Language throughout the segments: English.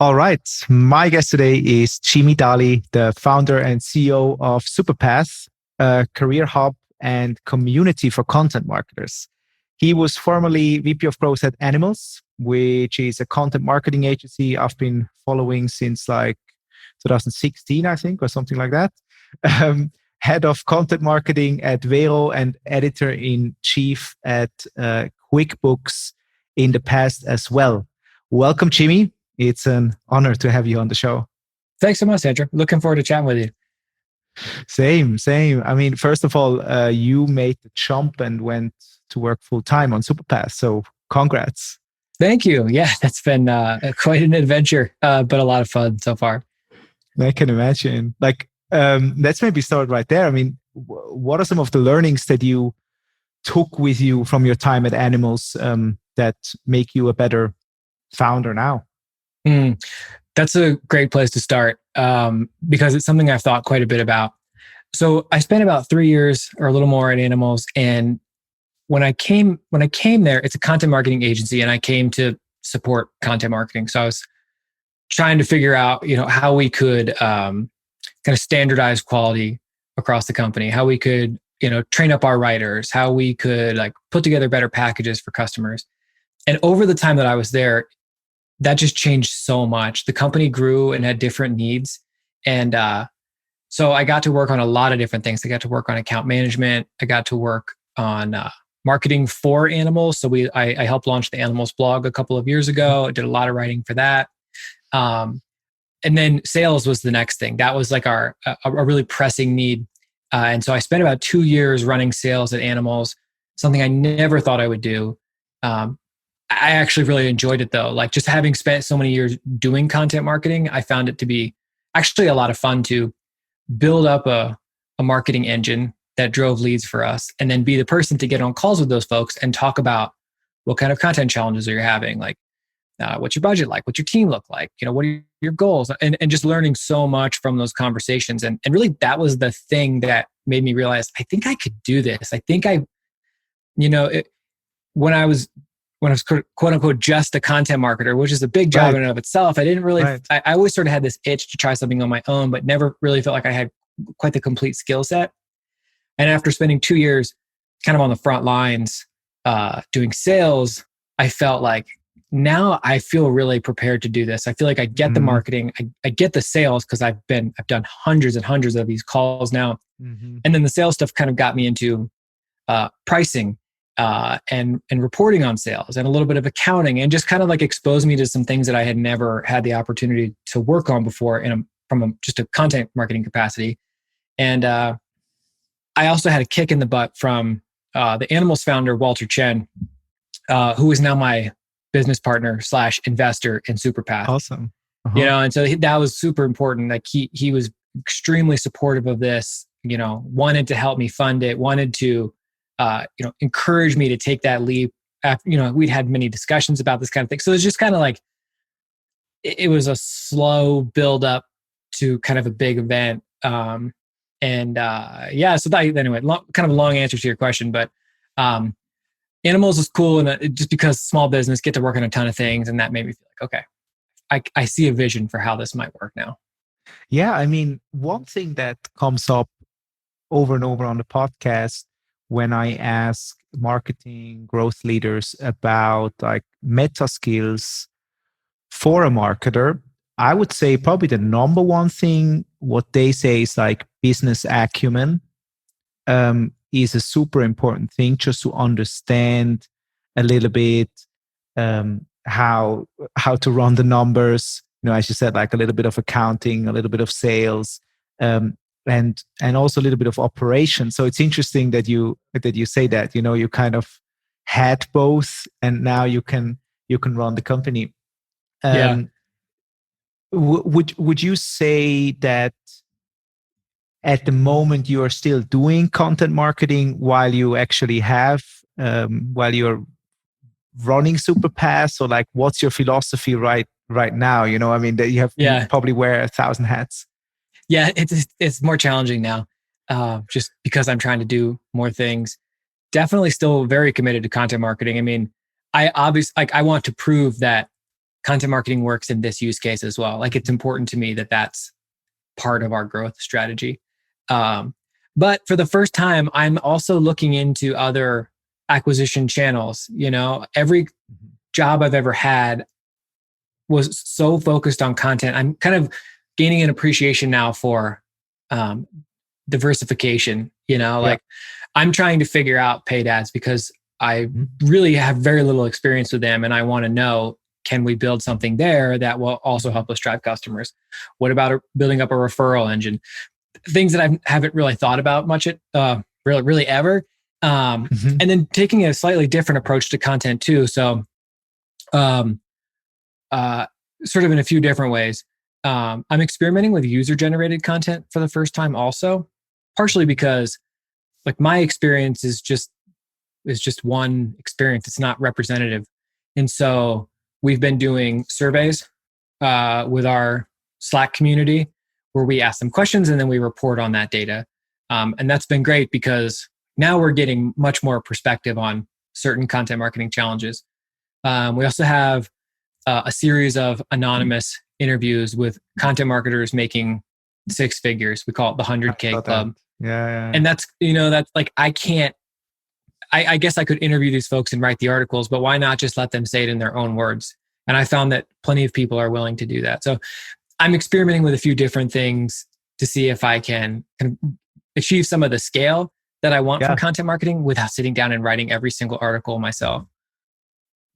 All right. My guest today is Daly, the founder and CEO of SuperPath, a career hub and community for content marketers. He was formerly VP of Growth at Animalz, which is a content marketing agency I've been following since like 2016, I think, or something like that. Head of content marketing at Vero and editor-in-chief at QuickBooks in the past as well. Welcome, Jimmy. It's an honor to have you on the show. Thanks so much, Andrew. Looking forward to chatting with you. Same. I mean, first of all, you made the jump and went to work full time on SuperPath. So congrats. Thank you. Yeah, that's been quite an adventure, but a lot of fun so far. I can imagine. Let's maybe start right there. I mean, what are some of the learnings that you took with you from your time at Animalz that make you a better founder now? That's a great place to start because it's something I've thought quite a bit about. So I spent about 3 years or a little more at Animalz, and when I came there, it's a content marketing agency, and I came to support content marketing. So I was trying to figure out, how we could kind of standardize quality across the company, how we could, train up our writers, how we could put together better packages for customers. And over the time that I was there, that just changed so much. The company grew and had different needs. And so I got to work on a lot of different things. I got to work on account management. I got to work on marketing for Animalz. So I helped launch the Animalz blog a couple of years ago. I did a lot of writing for that. And then sales was the next thing. That was like a really pressing need. And so I spent about 2 years running sales at Animalz, something I never thought I would do. I actually really enjoyed it though. Just having spent so many years doing content marketing, I found it to be actually a lot of fun to build up a marketing engine that drove leads for us, and then be the person to get on calls with those folks and talk about what kind of content challenges are you having? What's your budget like? What's your team look like? What are your goals? And just learning so much from those conversations. And really that was the thing that made me realize, I think I could do this. I think when I was quote unquote just a content marketer, which is a big job in and of itself, I didn't really, I always sort of had this itch to try something on my own, but never really felt like I had quite the complete skill set. And after spending 2 years kind of on the front lines doing sales, I felt like now I feel really prepared to do this. I feel like I get the marketing, I get the sales because I've done hundreds and hundreds of these calls now. Mm-hmm. And then the sales stuff kind of got me into pricing and reporting on sales and a little bit of accounting, and just kind of exposed me to some things that I had never had the opportunity to work on before from just a content marketing capacity. And I also had a kick in the butt from the Animalz founder, Walter Chen, who is now my business partner / investor in SuperPath. Awesome. Uh-huh. And so that was super important. He was extremely supportive of this, wanted to help me fund it, wanted to encourage me to take that leap. We'd had many discussions about this kind of thing. So it was just kind of it was a slow build up to kind of a big event. So that, anyway, kind of a long answer to your question, but Animalz is cool. And just because small business, get to work on a ton of things. And that made me feel like, okay, I see a vision for how this might work now. Yeah. I mean, one thing that comes up over and over on the podcast when I ask marketing growth leaders about meta skills for a marketer, I would say probably the number one thing, what they say is business acumen is a super important thing, just to understand a little bit how to run the numbers. As you said, a little bit of accounting, a little bit of sales, and also a little bit of operation. So it's interesting that you say that, you kind of had both, and now you can run the company. Would you say that at the moment you are still doing content marketing while you actually have while you're running SuperPath? Or what's your philosophy right now? I mean, that you probably wear 1,000 hats. Yeah, it's more challenging now, just because I'm trying to do more things. Definitely still very committed to content marketing. I mean, I obviously I want to prove that content marketing works in this use case as well. Like, it's important to me that that's part of our growth strategy. But for the first time, I'm also looking into other acquisition channels. Every job I've ever had was so focused on content. I'm kind of gaining an appreciation now for diversification. Like, I'm trying to figure out paid ads because I really have very little experience with them, and I want to know, can we build something there that will also help us drive customers? What about building up a referral engine? Things that I haven't really thought about much, really ever. And then taking a slightly different approach to content too. So, sort of in a few different ways. I'm experimenting with user-generated content for the first time also, partially because like my experience is just one experience. It's not representative. And so we've been doing surveys with our Slack community where we ask them questions and then we report on that data. And that's been great because now we're getting much more perspective on certain content marketing challenges. We also have a series of anonymous interviews with content marketers making six figures. We call it the 100K Club. Yeah. And that's like, I guess I could interview these folks and write the articles, but why not just let them say it in their own words? And I found that plenty of people are willing to do that. So I'm experimenting with a few different things to see if I can kind of achieve some of the scale that I want from content marketing without sitting down and writing every single article myself.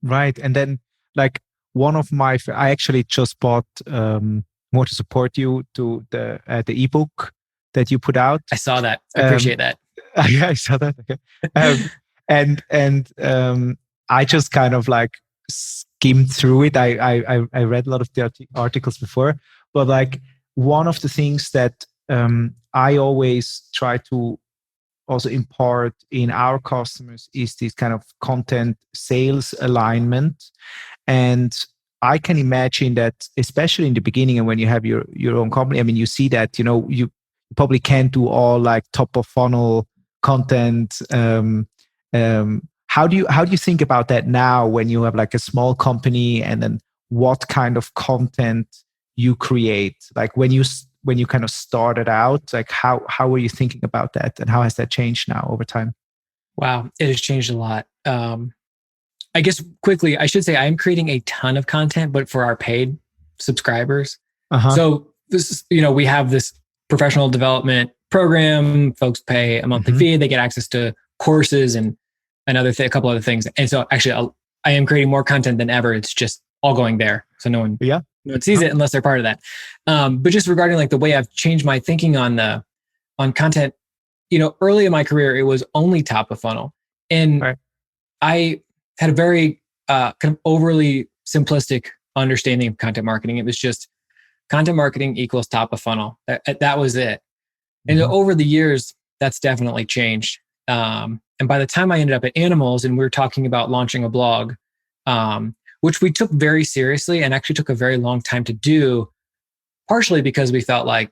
Right. And then like I actually just bought More to Support You, to the ebook that you put out. I saw that. I appreciate that. Yeah, I saw that. Okay. And I just kind of like skimmed through it. I read a lot of the articles before, but like one of the things that I always try to also impart in our customers is this kind of content sales alignment. And I can imagine that, especially in the beginning and when you have your own company, I mean, you see that, you probably can't do all like top of funnel content. How do you think about that now when you have like a small company, and then what kind of content you create? Like when you kind of started out, like how were you thinking about that, and how has that changed now over time? Wow, it has changed a lot. I guess quickly, I should say I am creating a ton of content, but for our paid subscribers. So this is, we have this professional development program. Folks pay a monthly fee. They get access to courses and a couple other things. And so actually I am creating more content than ever. It's just all going there. So no one sees it unless they're part of that. But just regarding like the way I've changed my thinking on content, early in my career, it was only top of funnel. And I had a very kind of overly simplistic understanding of content marketing. It was just content marketing equals top of funnel. That was it. And over the years, that's definitely changed. And by the time I ended up at Animalz and we were talking about launching a blog, which we took very seriously and actually took a very long time to do, partially because we felt like,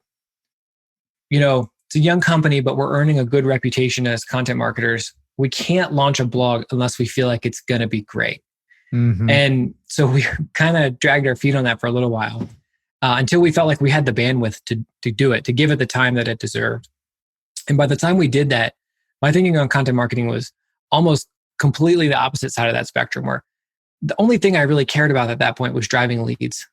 it's a young company, but we're earning a good reputation as content marketers. We can't launch a blog unless we feel like it's going to be great. And so we kind of dragged our feet on that for a little while until we felt like we had the bandwidth to do it, to give it the time that it deserved. And by the time we did that, my thinking on content marketing was almost completely the opposite side of that spectrum, where the only thing I really cared about at that point was driving leads.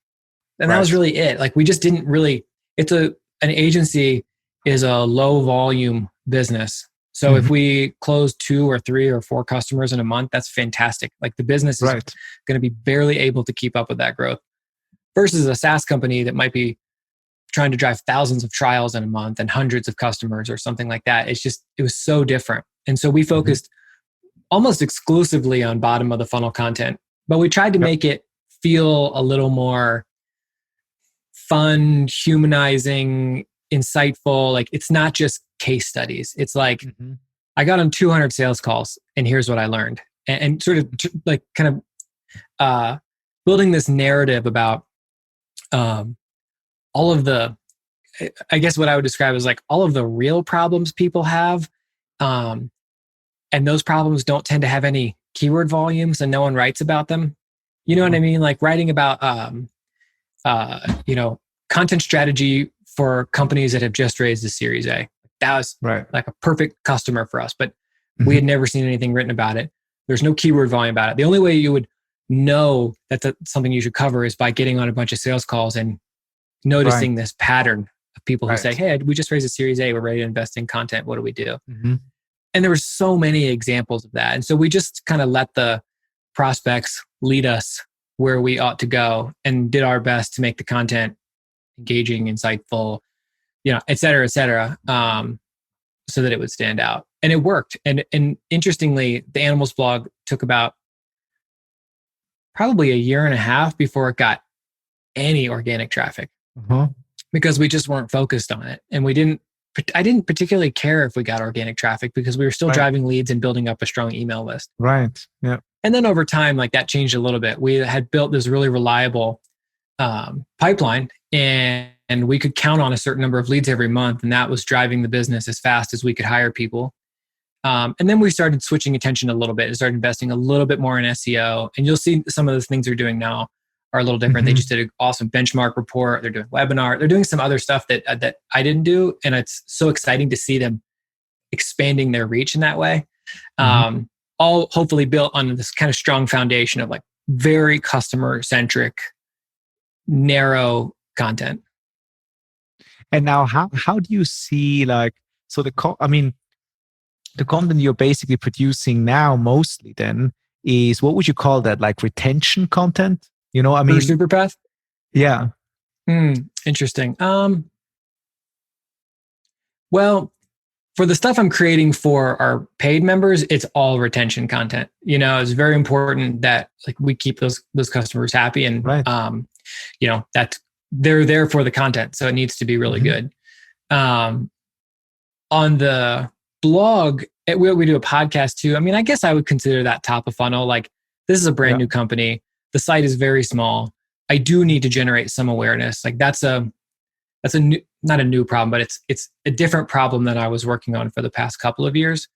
And that was really it. Like we just didn't really, an agency is a low volume business. So if we close 2 or 3 or 4 customers in a month, that's fantastic. Like the business is going to be barely able to keep up with that growth versus a SaaS company that might be trying to drive thousands of trials in a month and hundreds of customers or something like that. It was so different. And so we focused almost exclusively on bottom of the funnel content, but we tried to make it feel a little more fun, humanizing, insightful. Like it's not just case studies. It's like, I got on 200 sales calls and here's what I learned. And sort of like kind of building this narrative about all of the, I guess what I would describe as like all of the real problems people have. And those problems don't tend to have any keyword volumes and no one writes about them. You know what I mean? Like writing about, content strategy for companies that have just raised a Series A. That was Right. like a perfect customer for us, but we Mhm. had never seen anything written about it. There's no keyword volume about it. The only way you would know that that's something you should cover is by getting on a bunch of sales calls and Right. noticing this pattern of people who say, Right. "Hey, we just raised a Series A. We're ready to invest in content. What do we do?" Mhm. And there were so many examples of that. And so we just kind of let the prospects lead us where we ought to go and did our best to make the content engaging, insightful, et cetera, so that it would stand out. And it worked. And interestingly, the Animalz blog took about probably a year and a half before it got any organic traffic Uh-huh. because we just weren't focused on it. And I didn't particularly care if we got organic traffic because we were still Right. driving leads and building up a strong email list. Right. Yeah. And then over time, like that changed a little bit. We had built this really reliable pipeline and we could count on a certain number of leads every month. And that was driving the business as fast as we could hire people. And then we started switching attention a little bit and started investing a little bit more in SEO. And you'll see some of the things they're doing now are a little different. They Mhm. just did an awesome benchmark report. They're doing webinar. They're doing some other stuff that I didn't do. And it's so exciting to see them expanding their reach in that way. Mhm. All hopefully built on this kind of strong foundation of like very customer centric, narrow content. And now, how do you see like so I mean, the content you're basically producing now mostly then is what would you call that? Like retention content? I For mean, SuperPath? yeah. Interesting. Well, for the stuff I'm creating for our paid members, it's all retention content. It's very important that like we keep those customers happy and Right. that they're there for the content. So it needs to be really Mhm. good. On the blog, we do a podcast too. I mean, I guess I would consider that top of funnel. Like this is a brand Yeah. new company. The site is very small. I do need to generate some awareness. Like that's a new, not a new problem, but it's a different problem that I was working on for the past couple of years.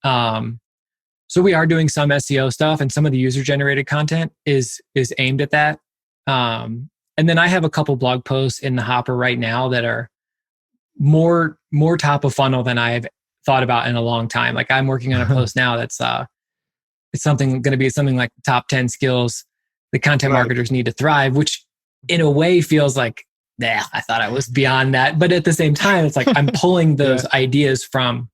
So we are doing some SEO stuff, and some of the user generated content is aimed at that. And then I have a couple blog posts in the hopper right now that are more top of funnel than I've thought about in a long time. Like I'm working on a post now that's it's going to be something like top 10 skills the content Right. marketers need to thrive, which in a way feels like, I thought I was beyond that. But at the same time, it's like I'm pulling those ideas from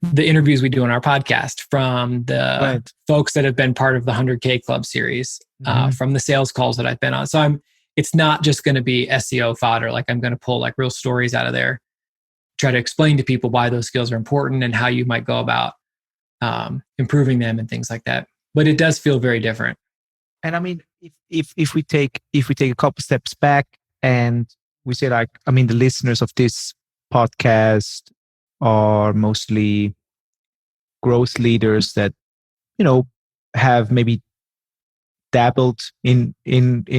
the interviews we do on our podcast, from the folks that have been part of the 100K Club series, from the sales calls that I've been on. So it's not just going to be SEO fodder. Like I'm going to pull like real stories out of there, try to explain to people why those skills are important and how you might go about improving them and things like that. But it does feel very different. And I mean, if we take a couple steps back and we say like, I mean, the listeners of this podcast are mostly growth leaders that have maybe dabbled in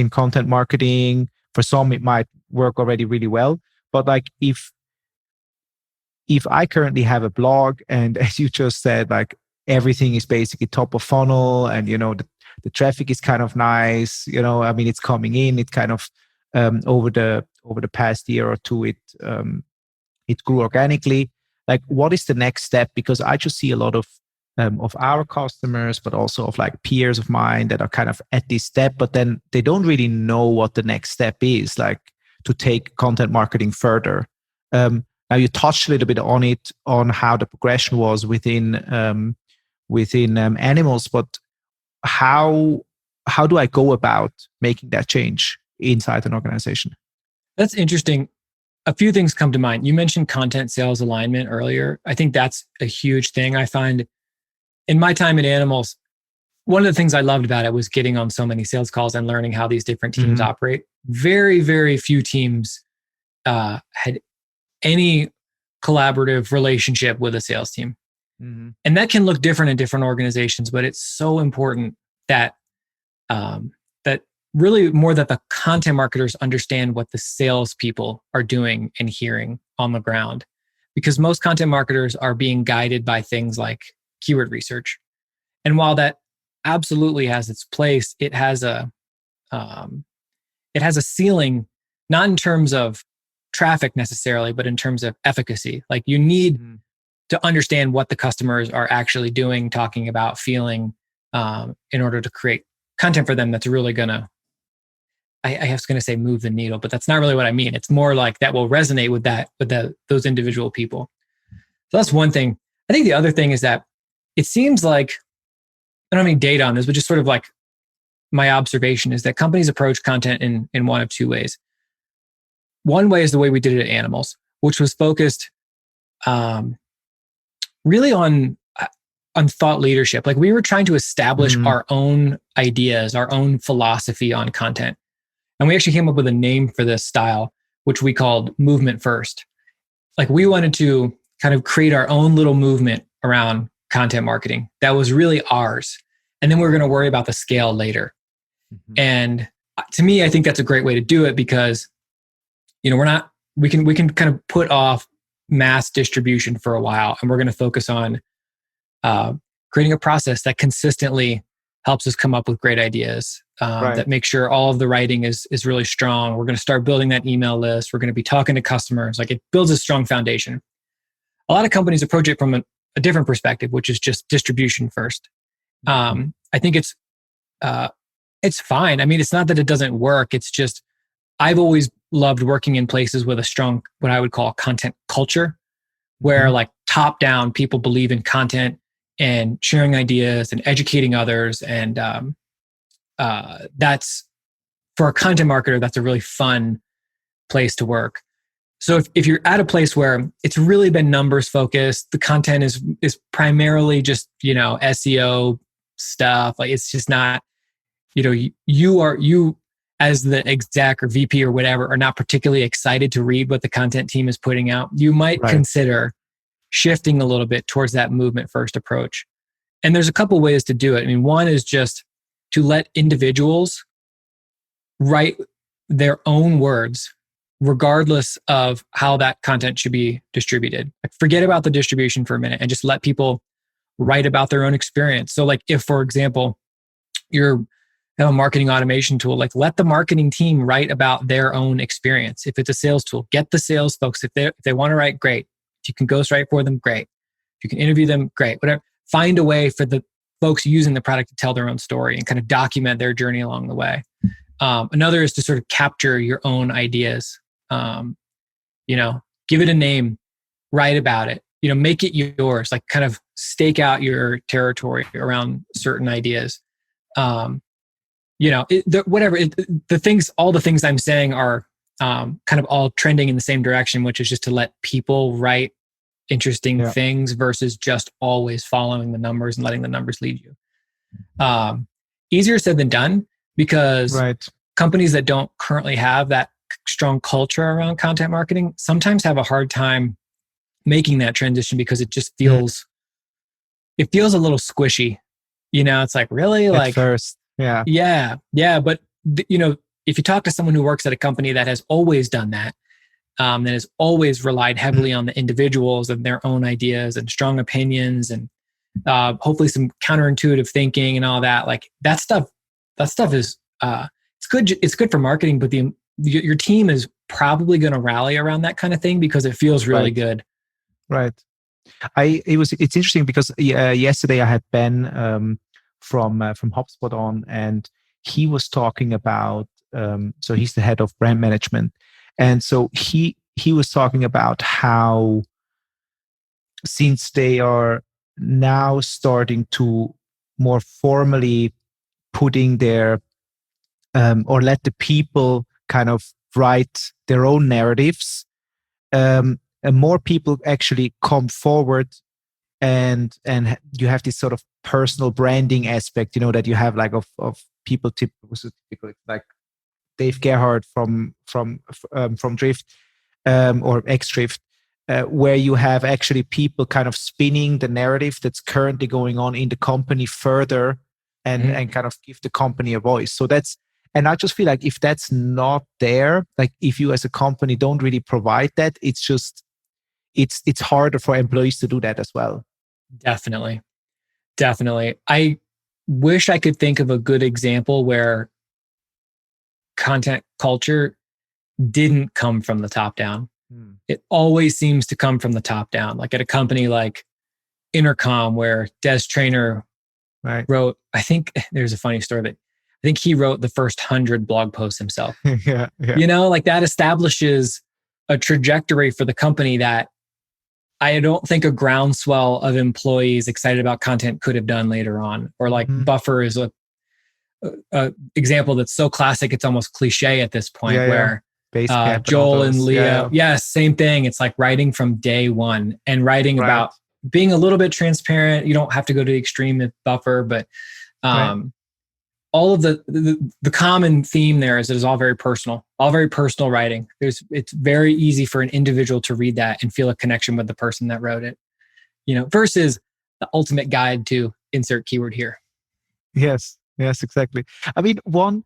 content marketing. For some, it might work already really well. But like if I currently have a blog and as you just said, like everything is basically top of funnel and the traffic is kind of nice, I mean it's coming in, it kind of over the past year or two it grew organically. Like what is the next step? Because I just see a lot of our customers, but also of like peers of mine that are kind of at this step, but then they don't really know what the next step is, like to take content marketing further. Now you touched a little bit on it, on how the progression was within Animalz, but how do I go about making that change inside an organization? That's interesting. A few things come to mind. You mentioned content sales alignment earlier. I think that's a huge thing. I find in my time at Animalz, one of the things I loved about it was getting on so many sales calls and learning how these different teams operate. Very, very few teams had any collaborative relationship with a sales team. And that can look different in different organizations, but it's so important that that really more that the content marketers understand what the salespeople are doing and hearing on the ground. Because most content marketers are being guided by things like keyword research. And while that absolutely has its place. Um, it has a ceiling, not in terms of traffic necessarily, but in terms of efficacy. Like you need Mhm. to understand what the customers are actually doing, talking about, feeling, in order to create content for them that's really gonna, I was gonna say move the needle, but that's not really what I mean. It's more like that will resonate with those individual people. So that's one thing. I think the other thing is that it seems like, I don't have any data on this, but just sort of like my observation is that companies approach content in one of two ways. One way is the way we did it at Animalz, which was focused um, really on thought leadership. Like we were trying to establish Mm, our own ideas, our own philosophy on content, and we actually came up with a name for this style, which we called movement first. Like we wanted to kind of create our own little movement around content marketing that was really ours, and then we were going to worry about the scale later. mhm. And to me, I think that's a great way to do it because we're not, we can kind of put off mass distribution for a while, and we're going to focus on uh, creating a process that consistently helps us come up with great ideas, Right. that makes sure all of the writing is really strong. We're going to start building that email list. We're going to be talking to customers. Like it builds a strong foundation. A lot of companies approach it from a different perspective, which is just distribution first. Mhm. I think uh, it's fine. I mean, it's not that it doesn't work. It's just I've always loved working in places with a strong, what I would call content culture, where Mhm. like top down people believe in content and sharing ideas and educating others. And that's, for a content marketer, that's a really fun place to work. So if you're at a place where it's really been numbers focused, the content is primarily just, SEO stuff. Like it's just not, you as the exec or VP or whatever are not particularly excited to read what the content team is putting out. You might Right. consider shifting a little bit towards that movement first approach. And there's a couple ways to do it. I mean, one is just to let individuals write their own words, regardless of how that content should be distributed. Like, forget about the distribution for a minute and just let people write about their own experience. So, like, if, for example, you're have a marketing automation tool, like let the marketing team write about their own experience. If it's a sales tool, get the sales folks. If they want to write, great. If you can ghostwrite for them, great. If you can interview them, great. Whatever. Find a way for the folks using the product to tell their own story and kind of document their journey along the way. Another is to sort of capture your own ideas. Um, give it a name, write about it. Make it yours. Like kind of stake out your territory around certain ideas. Um, all the things I'm saying are kind of all trending in the same direction, which is just to let people write interesting Yeah. things versus just always following the numbers and letting the numbers lead you. Easier said than done, because Right. companies that don't currently have that strong culture around content marketing sometimes have a hard time making that transition because it just Mm. it feels a little squishy. It's like, really, At like, first. Yeah. yeah, but if you talk to someone who works at a company that has always done that, that has always relied Mm. heavily on the individuals and their own ideas and strong opinions and hopefully some counterintuitive thinking and all that, like that stuff is it's good. It's good for marketing, but your team is probably going to rally around that kind of thing because it feels really Right. good. Right. It's interesting because yesterday I had Ben from HubSpot on, and he was talking about so he's the head of brand management, and so he was talking about how, since they are now starting to more formally putting their or let the people kind of write their own narratives, and more people actually come forward, and you have this sort of personal branding aspect, that you have like of people typical, like Dave Gerhardt from Drift, or X Drift, where you have actually people kind of spinning the narrative that's currently going on in the company further, and kind of give the company a voice. So and I just feel like if that's not there, like if you as a company don't really provide that, it's harder for employees to do that as well. Definitely. Definitely. wish I could think of a good example where content culture didn't come from the top down. It always seems to come from the top down, like at a company like Intercom, where Des Traynor wrote, I think there's a funny story that I think he wrote the first 100 blog posts himself. Yeah. Like that establishes a trajectory for the company that I don't think a groundswell of employees excited about content could have done later on. Or like Buffer is a example that's so classic, it's almost cliche at this point, where Joel and Leo, yes, same thing. It's like writing from day one and writing about being a little bit transparent. You don't have to go to the extreme with Buffer, but all of the common theme there is it is all very personal writing. It's very easy for an individual to read that and feel a connection with the person that wrote it, versus the ultimate guide to insert keyword here. Yes, exactly. I mean, one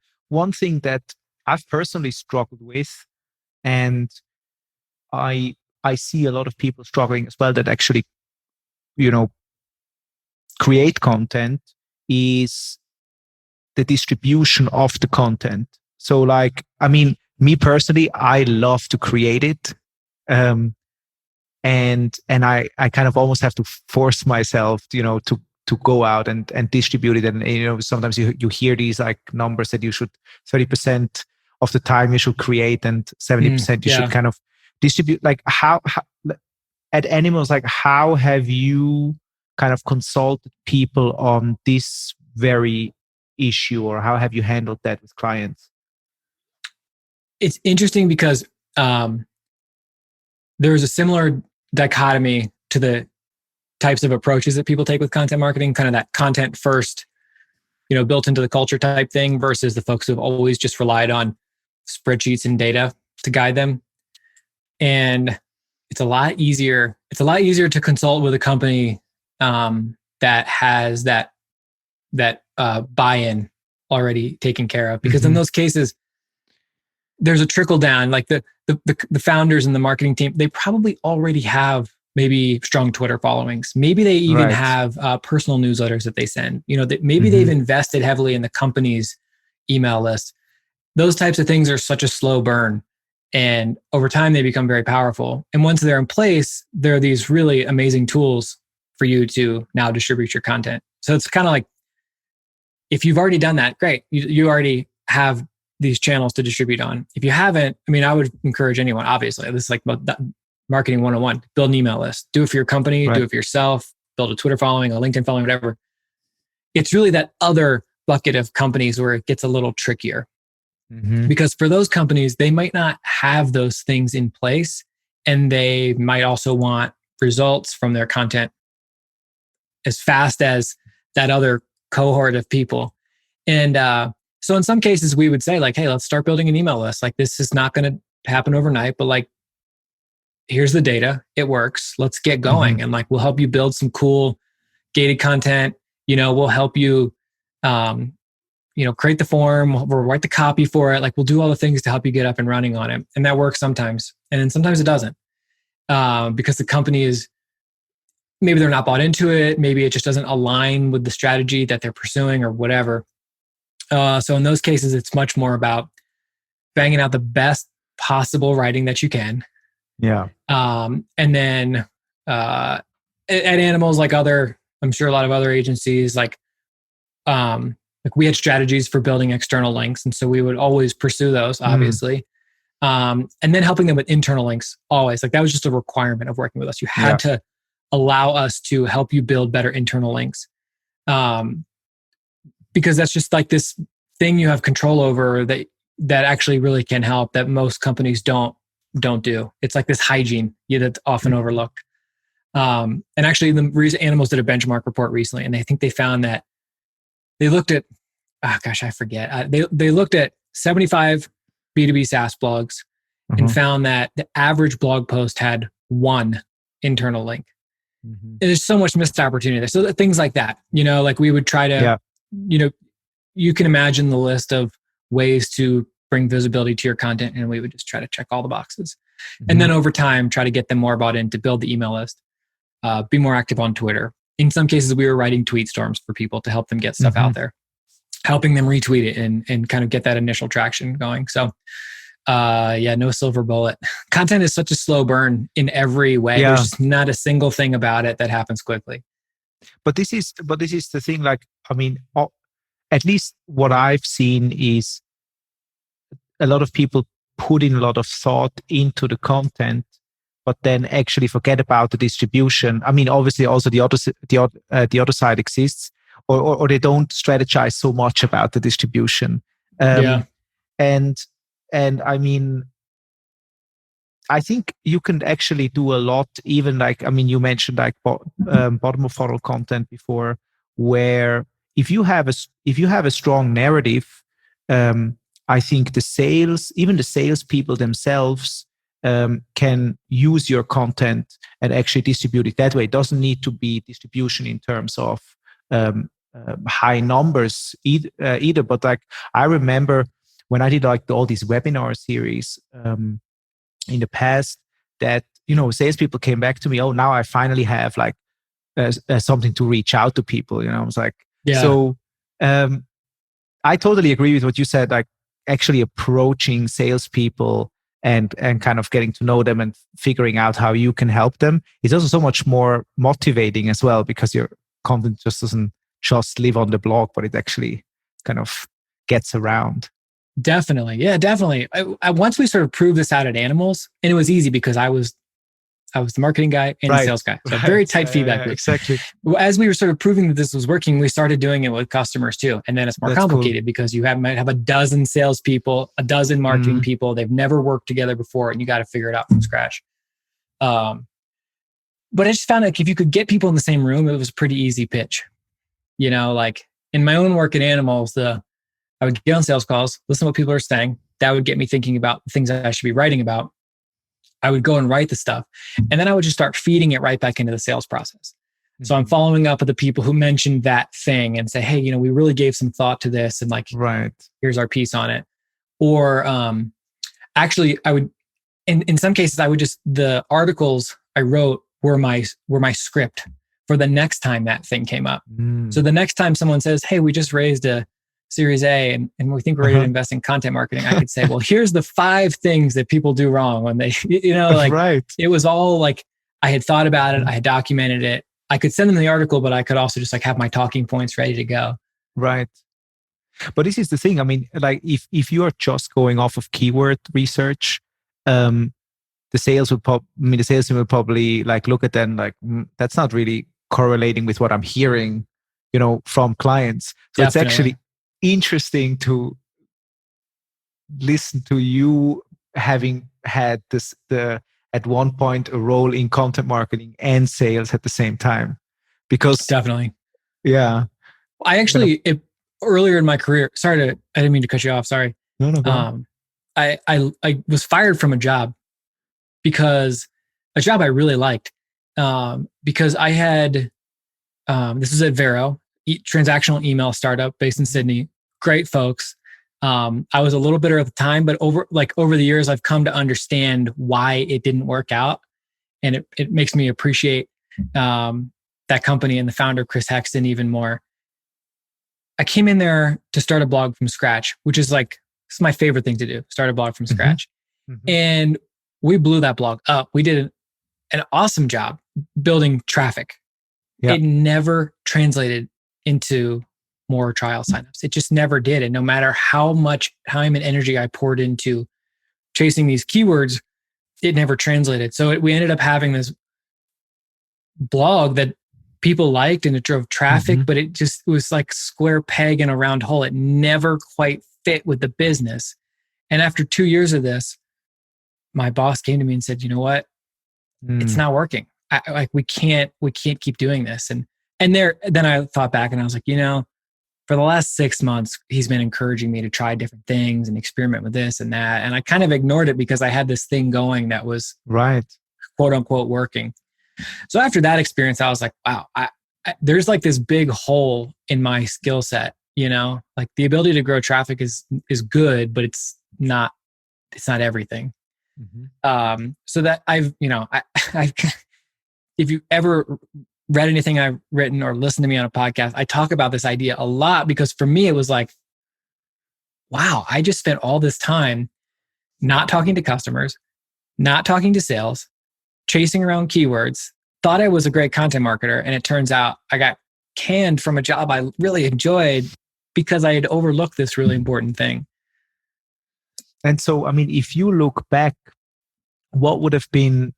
thing that I've personally struggled with, and I see a lot of people struggling as well that actually, create content, is the distribution of the content. So like, I mean, me personally, I love to create it. And I kind of almost have to force myself, to go out and distribute it. And, sometimes you hear these like numbers that you should 30% of the time you should create and 70% you should kind of distribute. Like how at Animalz, like how have you kind of consulted people on this very issue, or how have you handled that with clients? It's interesting because there's a similar dichotomy to the types of approaches that people take with content marketing, kind of that content first, built into the culture type thing, versus the folks who have always just relied on spreadsheets and data to guide them. And it's a lot easier to consult with a company that has that buy-in already taken care of, because in those cases, there's a trickle down. Like the founders and the marketing team, they probably already have maybe strong Twitter followings. Maybe they even have personal newsletters that they send. Maybe they've invested heavily in the company's email list. Those types of things are such a slow burn, and over time they become very powerful. And once they're in place, there are these really amazing tools for you to now distribute your content. So it's kind of like, if you've already done that, great. You already have these channels to distribute on. If you haven't, I mean, I would encourage anyone, obviously, this is like marketing 101, build an email list, do it for your company, do it for yourself, build a Twitter following, a LinkedIn following, whatever. It's really that other bucket of companies where it gets a little trickier, because for those companies, they might not have those things in place, and they might also want results from their content as fast as that other cohort of people. And so in some cases we would say like, hey, let's start building an email list. Like, this is not going to happen overnight, but like, here's the data, it works, let's get going. And like, we'll help you build some cool gated content. We'll help you create the form, we'll write the copy for it. Like, we'll do all the things to help you get up and running on it. And that works sometimes, and then sometimes it doesn't, because the company is, maybe they're not bought into it. Maybe it just doesn't align with the strategy that they're pursuing or whatever. So in those cases, it's much more about banging out the best possible writing that you can. Yeah. And then at Animalz, like I'm sure a lot of other agencies, like we had strategies for building external links. And so we would always pursue those, obviously. And then helping them with internal links, always. Like, that was just a requirement of working with us. You had to allow us to help you build better internal links. Because that's just like this thing you have control over that actually really can help, that most companies don't do. It's like this hygiene that's often overlooked. And actually, the reason Animalz did a benchmark report recently, and I think they found that they looked at, I forget. They looked at 75 B2B SaaS blogs and found that the average blog post had one internal link. There's so much missed opportunity there. So things like that, like we would try to, you can imagine the list of ways to bring visibility to your content, and we would just try to check all the boxes. And then over time, try to get them more bought in to build the email list, be more active on Twitter, In some cases, we were writing tweet storms for people to help them get stuff out there, helping them retweet it and kind of get that initial traction going. So no silver bullet. Content is such a slow burn in every way. Yeah. There's just not a single thing about it that happens quickly. But this is the thing. Like, I mean, at least what I've seen is a lot of people put in a lot of thought into the content, but then actually forget about the distribution. I mean, obviously, also the other side exists, or they don't strategize so much about the distribution. And I mean, I think you can actually do a lot. Even like, I mean, you mentioned like bottom of funnel content before, where if you have a strong narrative, I think even the salespeople themselves can use your content and actually distribute it that way. It doesn't need to be distribution in terms of high numbers either. But like, I remember when I did like all these webinar series in the past, that, you know, salespeople came back to me, oh, now I finally have like something to reach out to people. You know, I was like, so I totally agree with what you said. Like, actually approaching salespeople and kind of getting to know them and figuring out how you can help them is also so much more motivating as well, because your content just doesn't just live on the blog, but it actually kind of gets around. Definitely. Yeah, definitely. I once we sort of proved this out at Animalz, and it was easy because I was the marketing guy and the sales guy. So very tight feedback loop. Exactly. As we were sort of proving that this was working, we started doing it with customers too. And then it's more complicated because you might have a dozen salespeople, a dozen marketing people. They've never worked together before, and you got to figure it out from scratch. But I just found like if you could get people in the same room, it was a pretty easy pitch. You know, like in my own work at Animalz, I would get on sales calls, listen to what people are saying. That would get me thinking about the things I should be writing about. I would go and write the stuff. And then I would just start feeding it right back into the sales process. So I'm following up with the people who mentioned that thing and say, hey, you know, we really gave some thought to this, and like, here's our piece on it. Or actually, I would, in some cases, I would just, the articles I wrote were my script for the next time that thing came up. So the next time someone says, hey, we just raised a Series A and we think we're ready to invest in content marketing, I could say, well, here's the 5 things that people do wrong when they, you know, like it was all like, I had thought about it. I had documented it. I could send them the article, but I could also just like have my talking points ready to go. Right. But this is the thing. I mean, like if you are just going off of keyword research, the sales team will probably like look at them like, that's not really correlating with what I'm hearing, you know, from clients. So Definitely. It's actually interesting to listen to you having had at one point a role in content marketing and sales at the same time, because Definitely. Yeah. I actually, earlier in my career, I didn't mean to cut you off. Sorry. No, go on. I was fired from a job because a job I really liked, because I had, this was at Vero, transactional email startup based in Sydney. Great folks. I was a little bitter at the time, but over the years, I've come to understand why it didn't work out. And it makes me appreciate that company and the founder, Chris Hexton, even more. I came in there to start a blog from scratch, which is like, it's my favorite thing to do, start a blog from scratch. And we blew that blog up. We did an awesome job building traffic. It never translated into more trial signups. It just never did. And no matter how much time and energy I poured into chasing these keywords, it never translated. So we ended up having this blog that people liked and it drove traffic, but it was like square peg in a round hole. It never quite fit with the business. And after 2 years of this, my boss came to me and said, you know what? It's not working. We can't keep doing this. And then I thought back and I was like, you know, for the last 6 months, he's been encouraging me to try different things and experiment with this and that. And I kind of ignored it because I had this thing going that was quote unquote working. So after that experience, I was like, wow, there's like this big hole in my skill set, you know, like the ability to grow traffic is good, but it's not everything. So that I've if you ever read anything I've written or listened to me on a podcast, I talk about this idea a lot because for me, it was like, wow, I just spent all this time not talking to customers, not talking to sales, chasing around keywords, thought I was a great content marketer. And it turns out I got canned from a job I really enjoyed because I had overlooked this really important thing. And so, I mean, if you look back, what would have been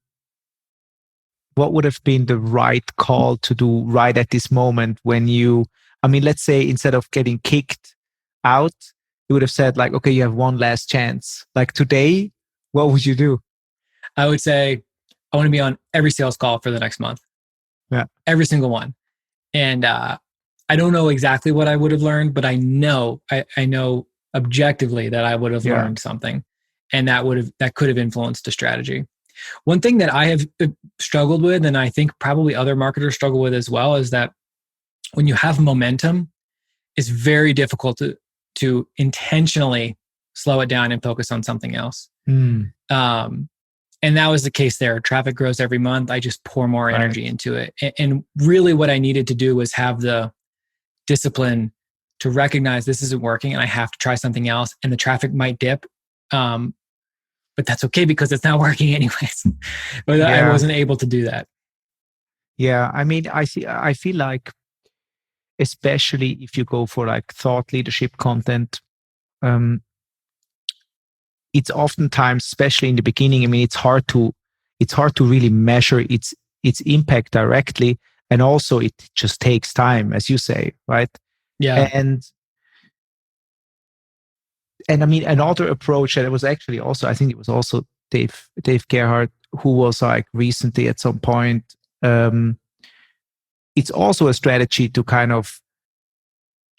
the right call to do right at this moment when you, I mean, let's say instead of getting kicked out, you would have said like, okay, you have one last chance. Like today, what would you do? I would say, I want to be on every sales call for the next month. Yeah. Every single one. And I don't know exactly what I would have learned, but I know, I know objectively that I would have learned something, and that could have influenced the strategy. One thing that I have struggled with, and I think probably other marketers struggle with as well, is that when you have momentum, it's very difficult to intentionally slow it down and focus on something else. And that was the case there. Traffic grows every month. I just pour more energy into it. And really what I needed to do was have the discipline to recognize this isn't working and I have to try something else. And the traffic might dip. But that's okay because it's not working anyways. But I wasn't able to do that. Yeah. I mean, I feel like, especially if you go for like thought leadership content, it's oftentimes, especially in the beginning, I mean, it's hard to really measure its impact directly. And also it just takes time, as you say, right? Yeah. And I mean, another approach that it was actually also, I think it was also Dave Gerhardt, who was like recently at some point, it's also a strategy to kind of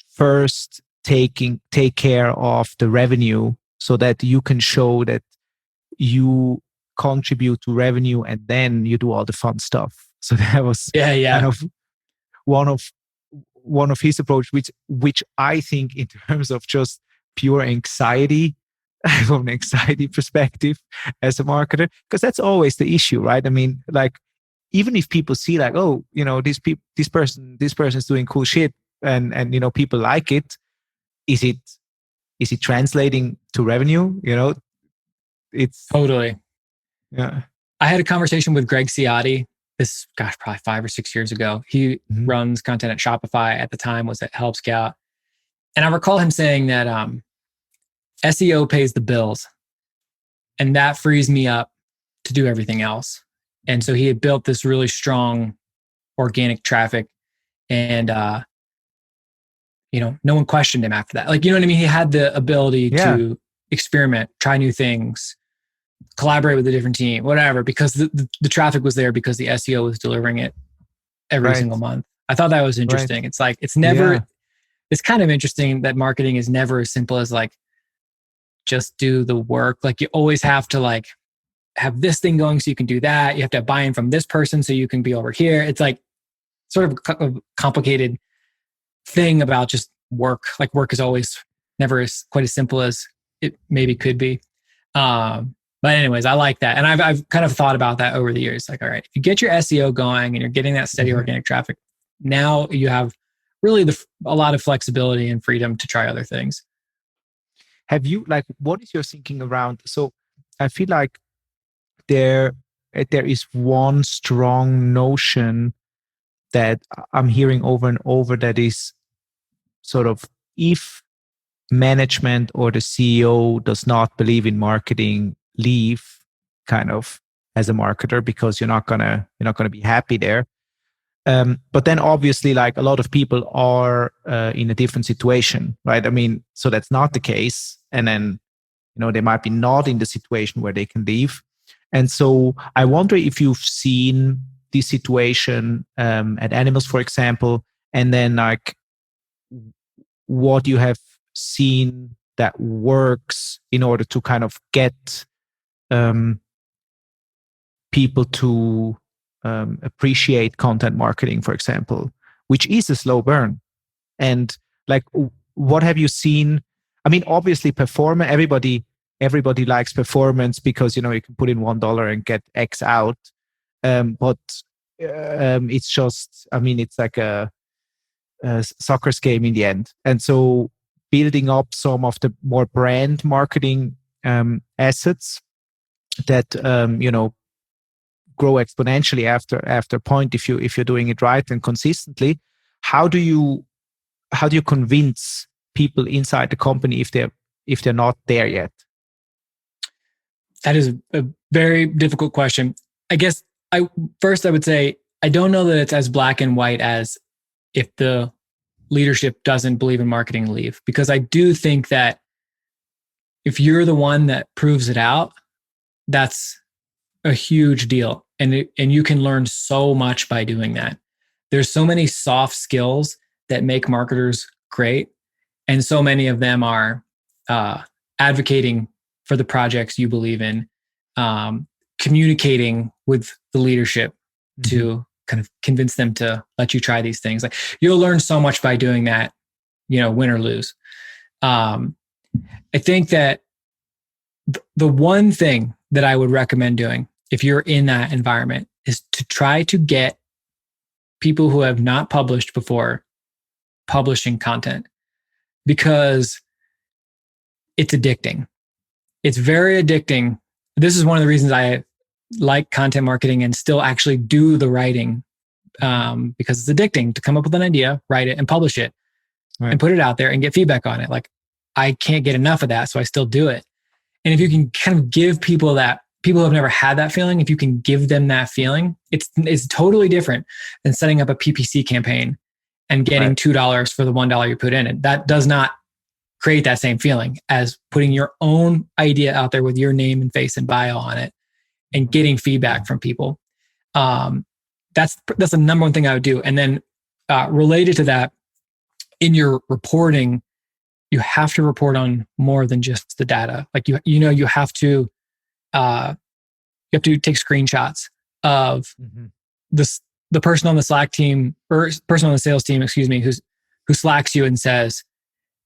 first take care of the revenue so that you can show that you contribute to revenue and then you do all the fun stuff. So that was kind of one of his approach, which I think in terms of just pure anxiety, from an anxiety perspective as a marketer, because that's always the issue, right? I mean, like, even if people see like, oh, you know, this person is doing cool shit and you know, people like it, is it translating to revenue? You know, it's totally. Yeah. I had a conversation with Greg Ciotti, probably 5 or 6 years ago. He runs content at Shopify. At the time was at Help Scout. And I recall him saying that SEO pays the bills and that frees me up to do everything else. And so he had built this really strong organic traffic and, no one questioned him after that. Like, you know what I mean? He had the ability to experiment, try new things, collaborate with a different team, whatever, because the traffic was there because the SEO was delivering it every single month. I thought that was interesting. It's like, it's never, it's kind of interesting that marketing is never as simple as like, just do the work. Like you always have to like have this thing going so you can do that. You have to have buy-in from this person so you can be over here. It's like sort of a complicated thing about just work. Like work is always never quite as simple as it maybe could be. But anyways, I like that. And I've kind of thought about that over the years. Like, all right, if you get your SEO going and you're getting that steady organic traffic, now you have really a lot of flexibility and freedom to try other things. Have you, like, what is your thinking around? So I feel like there is one strong notion that I'm hearing over and over, that is sort of, if management or the CEO does not believe in marketing, leave kind of as a marketer, because you're not gonna be happy there. But then obviously, like, a lot of people are in a different situation, right? I mean, so that's not the case. And then, they might be not in the situation where they can leave. And so I wonder if you've seen this situation at Animalz, for example, and then like what you have seen that works in order to kind of get people to appreciate content marketing, for example, which is a slow burn. And like, what have you seen? I mean, obviously, everybody likes performance because, you can put in $1 and get X out. But it's just, I mean, it's like a soccer game in the end. And so building up some of the more brand marketing assets that grow exponentially after a point if you're doing it right and consistently. How do you convince people inside the company if they're not there yet? That is a very difficult question. I guess I would say I don't know that it's as black and white as if the leadership doesn't believe in marketing, leave. Because I do think that if you're the one that proves it out, that's a huge deal. And you can learn so much by doing that. There's so many soft skills that make marketers great. And so many of them are advocating for the projects you believe in, communicating with the leadership to kind of convince them to let you try these things. Like, you'll learn so much by doing that, win or lose. I think that the one thing that I would recommend doing if you're in that environment is to try to get people who have not published before publishing content, because it's addicting. It's very addicting. This is one of the reasons I like content marketing and still actually do the writing, because it's addicting to come up with an idea, write it, and publish it, right, and put it out there and get feedback on it. Like, I can't get enough of that, so I still do it. And if you can kind of give people who have never had that feeling, if you can give them that feeling, it's totally different than setting up a PPC campaign and getting $2 for the $1 you put in it. That does not create that same feeling as putting your own idea out there with your name and face and bio on it and getting feedback from people. That's the number one thing I would do. And then related to that, in your reporting, you have to report on more than just the data. Like you have to take screenshots of the person on the Slack team or person on the sales team, who Slacks you and says,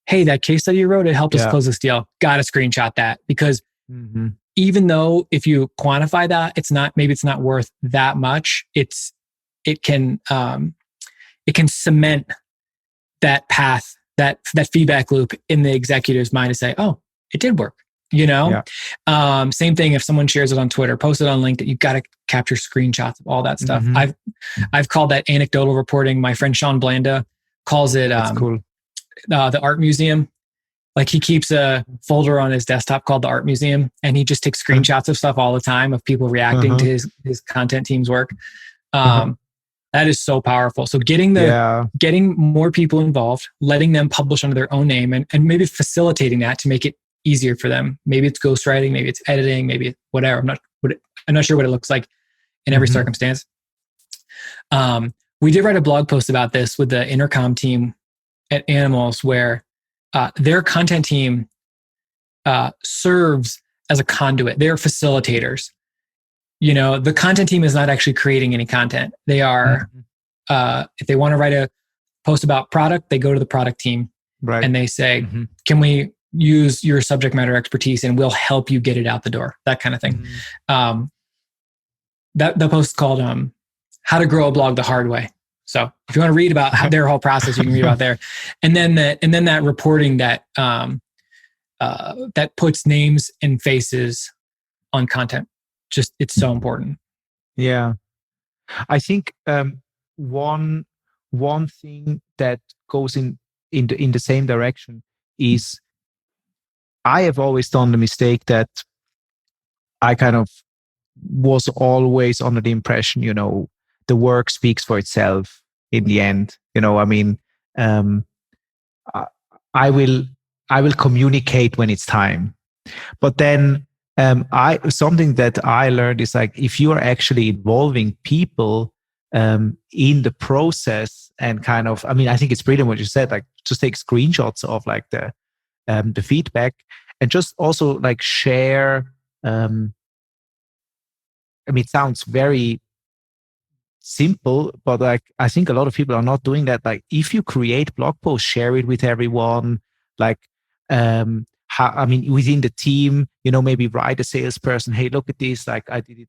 "Hey, that case study you wrote, it helped us close this deal. Got to screenshot that." Because even though if you quantify that, it's not worth that much. It can cement that path, that feedback loop in the executive's mind to say, "Oh, it did work." Same thing if someone shares it on Twitter, post it on LinkedIn, you've got to capture screenshots of all that stuff. I've called that anecdotal reporting. My friend Sean Blanda calls it cool. The art museum. Like, he keeps a folder on his desktop called the art museum, and he just takes screenshots of stuff all the time of people reacting to his content team's work. That is so powerful. So getting more people involved, letting them publish under their own name, and maybe facilitating that to make it easier for them. Maybe it's ghostwriting, maybe it's editing, maybe it's whatever. I'm not sure what it looks like in every circumstance. We did write a blog post about this with the Intercom team at Animalz, where their content team serves as a conduit. They're facilitators. The content team is not actually creating any content. They are, if they want to write a post about product, they go to the product team, right, and they say, "Can we use your subject matter expertise and we'll help you get it out the door," that kind of thing. That post is called "How to Grow a Blog the Hard Way." So if you want to read about their whole process, you can read about there. And then that reporting that that puts names and faces on content. Just, it's so important. Yeah. I think one thing that goes in the same direction is, I have always done the mistake that I kind of was always under the impression, the work speaks for itself in the end. I will communicate when it's time. But then something that I learned is, like, if you are actually involving people in the process and kind of, I think it's brilliant what you said, like, just take screenshots of like the feedback, and just also like share. It sounds very simple, but like, I think a lot of people are not doing that. Like, if you create blog posts, share it with everyone. Like, within the team, maybe write a salesperson, "Hey, look at this. Like, I did it.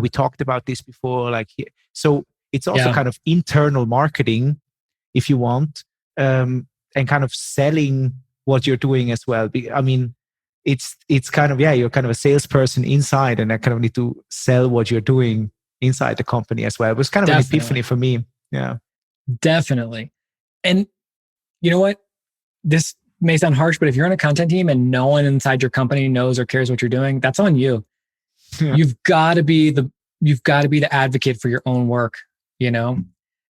We talked about this before." Like, so it's also Yeah, kind of internal marketing, if you want, and kind of selling what you're doing as well. I mean, it's kind of, yeah, you're kind of a salesperson inside, and I kind of need to sell what you're doing inside the company as well. It was kind of an epiphany definitely. for me. Yeah. Definitely. And you know what? This may sound harsh, but if you're on a content team and no one inside your company knows or cares what you're doing, that's on you. Yeah. You've got to be the advocate for your own work, you know,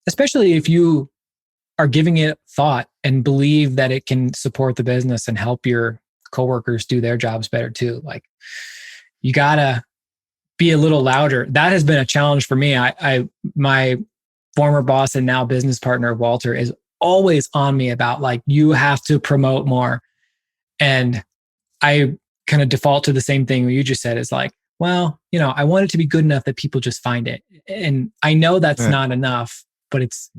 especially if you are giving it thought and believe that it can support the business and help your coworkers do their jobs better too. Like, you gotta be a little louder. That has been a challenge for me. My former boss and now business partner, Walter, is always on me about, like, you have to promote more. And I kind of default to the same thing you just said, is like, well, I want it to be good enough that people just find it. And I know that's not enough, but it's,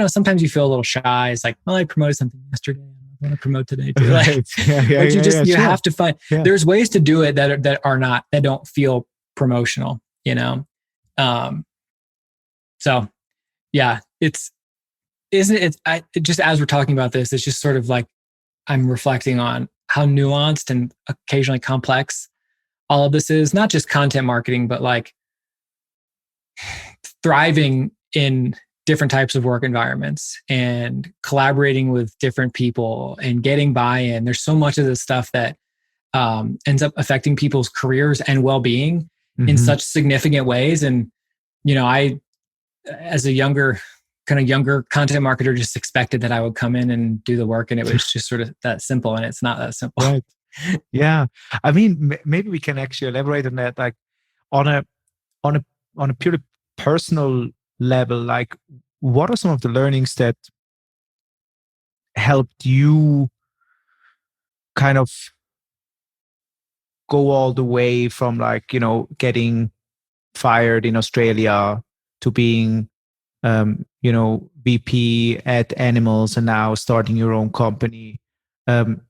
sometimes you feel a little shy. It's like, well, I promoted something yesterday. I want to promote today too. Like, but you have to find, there's ways to do it that don't feel promotional, So yeah, just as we're talking about this, it's just sort of like, I'm reflecting on how nuanced and occasionally complex all of this is, not just content marketing, but like thriving in different types of work environments and collaborating with different people and getting buy-in. There's so much of this stuff that ends up affecting people's careers and well-being in such significant ways. And, I, as a younger content marketer, just expected that I would come in and do the work, and it was just sort of that simple, and it's not that simple. Right. Yeah. I mean, maybe we can actually elaborate on that, like on a purely personal level. Like, what are some of the learnings that helped you kind of go all the way from, like, getting fired in Australia to being VP at Animalz and now starting your own company? Can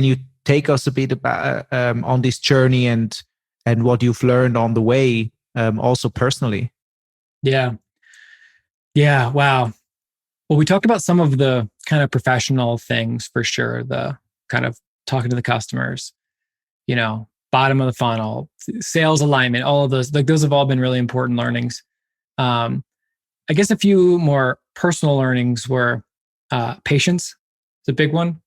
you take us a bit about on this journey and what you've learned on the way, also personally? Yeah. Wow. Well, we talked about some of the kind of professional things for sure. The kind of talking to the customers, bottom of the funnel, sales alignment, all of those. Like, those have all been really important learnings. I guess a few more personal learnings were patience. It's a big one.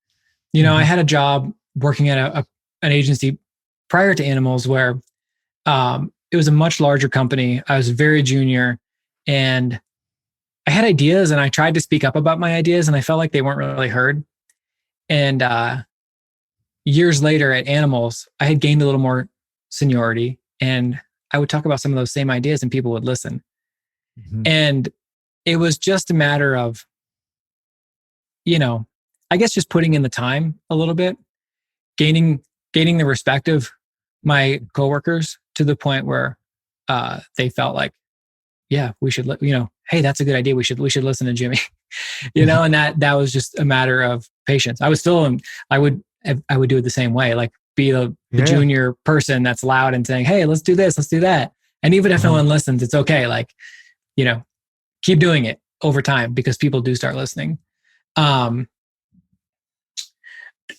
I had a job working at an agency prior to Animalz where it was a much larger company. I was very junior, and I had ideas, and I tried to speak up about my ideas, and I felt like they weren't really heard. And years later at Animalz, I had gained a little more seniority, and I would talk about some of those same ideas, and people would listen. And it was just a matter of, I guess just putting in the time a little bit, gaining the respect of my coworkers to the point where they felt like, yeah, we should, hey, that's a good idea. We should listen to Jimmy, and that was just a matter of patience. I would do it the same way, like be the junior person that's loud and saying, hey, let's do this, let's do that. And even if no one listens, it's okay. Like, keep doing it over time, because people do start listening. I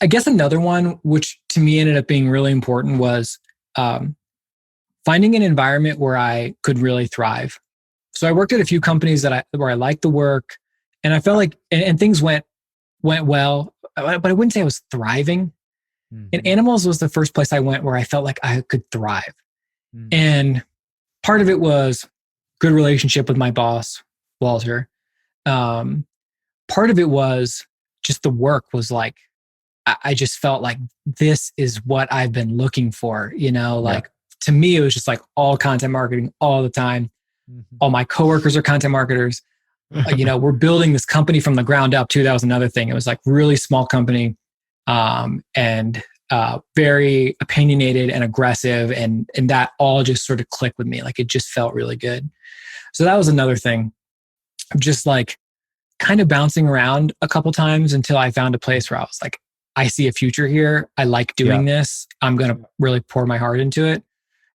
guess another one, which to me ended up being really important, was finding an environment where I could really thrive. So I worked at a few companies where I liked the work, and I felt like, and things went well, but I wouldn't say I was thriving. And Animalz was the first place I went where I felt like I could thrive. And part of it was good relationship with my boss, Walter. Part of it was just the work was like, I just felt like this is what I've been looking for, like to me, it was just like all content marketing all the time. All my coworkers are content marketers. We're building this company from the ground up too. That was another thing. It was like really small company, and very opinionated and aggressive. And that all just sort of clicked with me. Like, it just felt really good. So that was another thing. Just like kind of bouncing around a couple times until I found a place where I was like, I see a future here. I like doing this. I'm going to really pour my heart into it.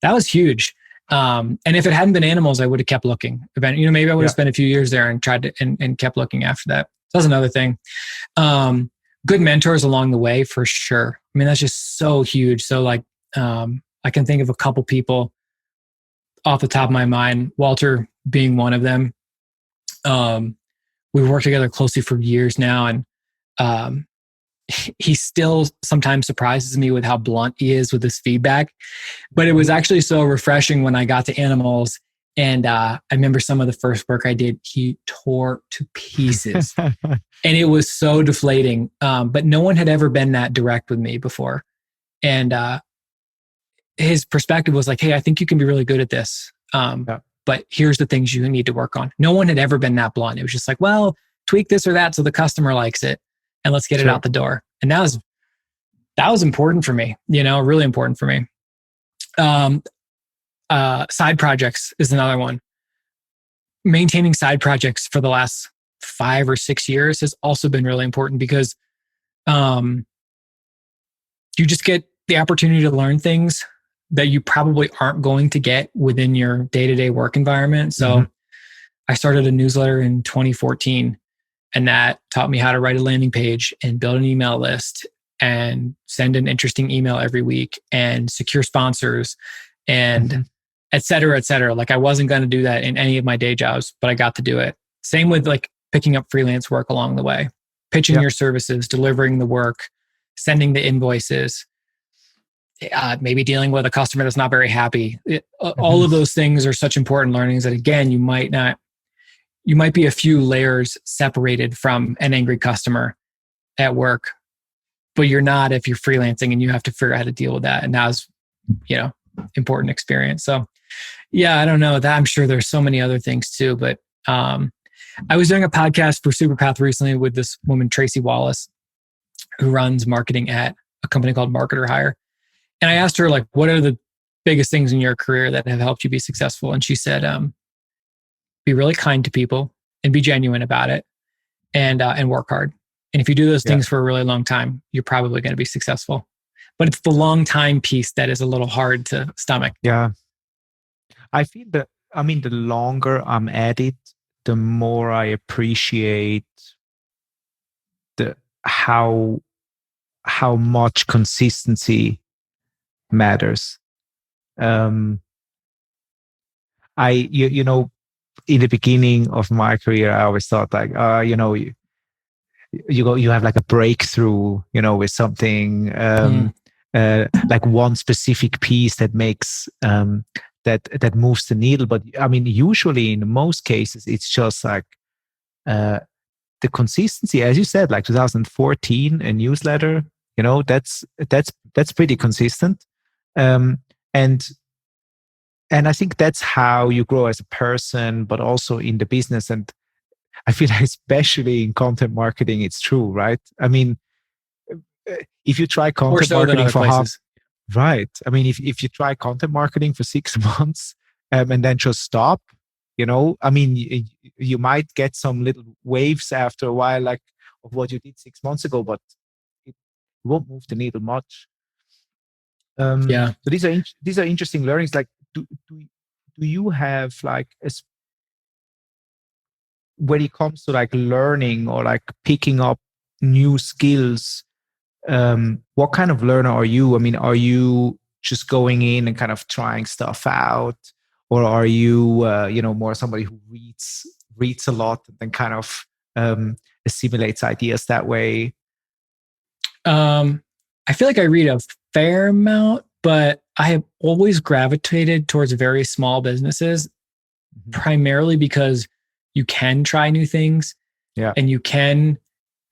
That was huge. And if it hadn't been Animalz, I would have kept looking. Maybe I would have Yeah. spent a few years there and tried to and kept looking after that. So that's another thing. Good mentors along the way for sure. I mean, that's just so huge. So like, I can think of a couple people off the top of my mind, Walter being one of them. We've worked together closely for years now, and he still sometimes surprises me with how blunt he is with his feedback. But it was actually so refreshing when I got to Animalz. And I remember some of the first work I did, he tore to pieces. And it was so deflating. But no one had ever been that direct with me before. And his perspective was like, hey, I think you can be really good at this. But here's the things you need to work on. No one had ever been that blunt. It was just like, well, tweak this or that so the customer likes it, and let's get it out the door. And that was important for me, really important for me. Side projects is another one. Maintaining side projects for the last 5 or 6 years has also been really important because you just get the opportunity to learn things that you probably aren't going to get within your day-to-day work environment. So I started a newsletter in 2014, and that taught me how to write a landing page and build an email list and send an interesting email every week and secure sponsors and et cetera, et cetera. Like I wasn't going to do that in any of my day jobs, but I got to do it. Same with like picking up freelance work along the way, pitching your services, delivering the work, sending the invoices, maybe dealing with a customer that's not very happy. All of those things are such important learnings that again, you might be a few layers separated from an angry customer at work, but you're not if you're freelancing and you have to figure out how to deal with that. And that was, important experience. So yeah, I don't know that. I'm sure there's so many other things too, but I was doing a podcast for SuperPath recently with this woman, Tracy Wallace, who runs marketing at a company called Marketer Hire. And I asked her, like, what are the biggest things in your career that have helped you be successful? And she said, be really kind to people and be genuine about it and work hard. And if you do those things for a really long time, you're probably going to be successful. But it's the long time piece that is a little hard to stomach. Yeah. I feel that, the longer I'm at it, the more I appreciate how much consistency matters. In the beginning of my career, I always thought like, you have like a breakthrough, with something, like one specific piece that makes, that moves the needle. But usually in most cases, it's just like, the consistency, as you said, like 2014, a newsletter, that's pretty consistent. And I think that's how you grow as a person, but also in the business. And I feel like especially in content marketing, it's true, right? If you try content marketing for right. If you try content marketing for 6 months and then just stop, you might get some little waves after a while, like of what you did 6 months ago, but it won't move the needle much. So these are interesting learnings. Like, do you have like when it comes to like learning or like picking up new skills? What kind of learner are you? Are you just going in and kind of trying stuff out, or are you, more somebody who reads a lot and then kind of assimilates ideas that way? I feel like I read a fair amount, but I have always gravitated towards very small businesses, primarily because you can try new things, and you can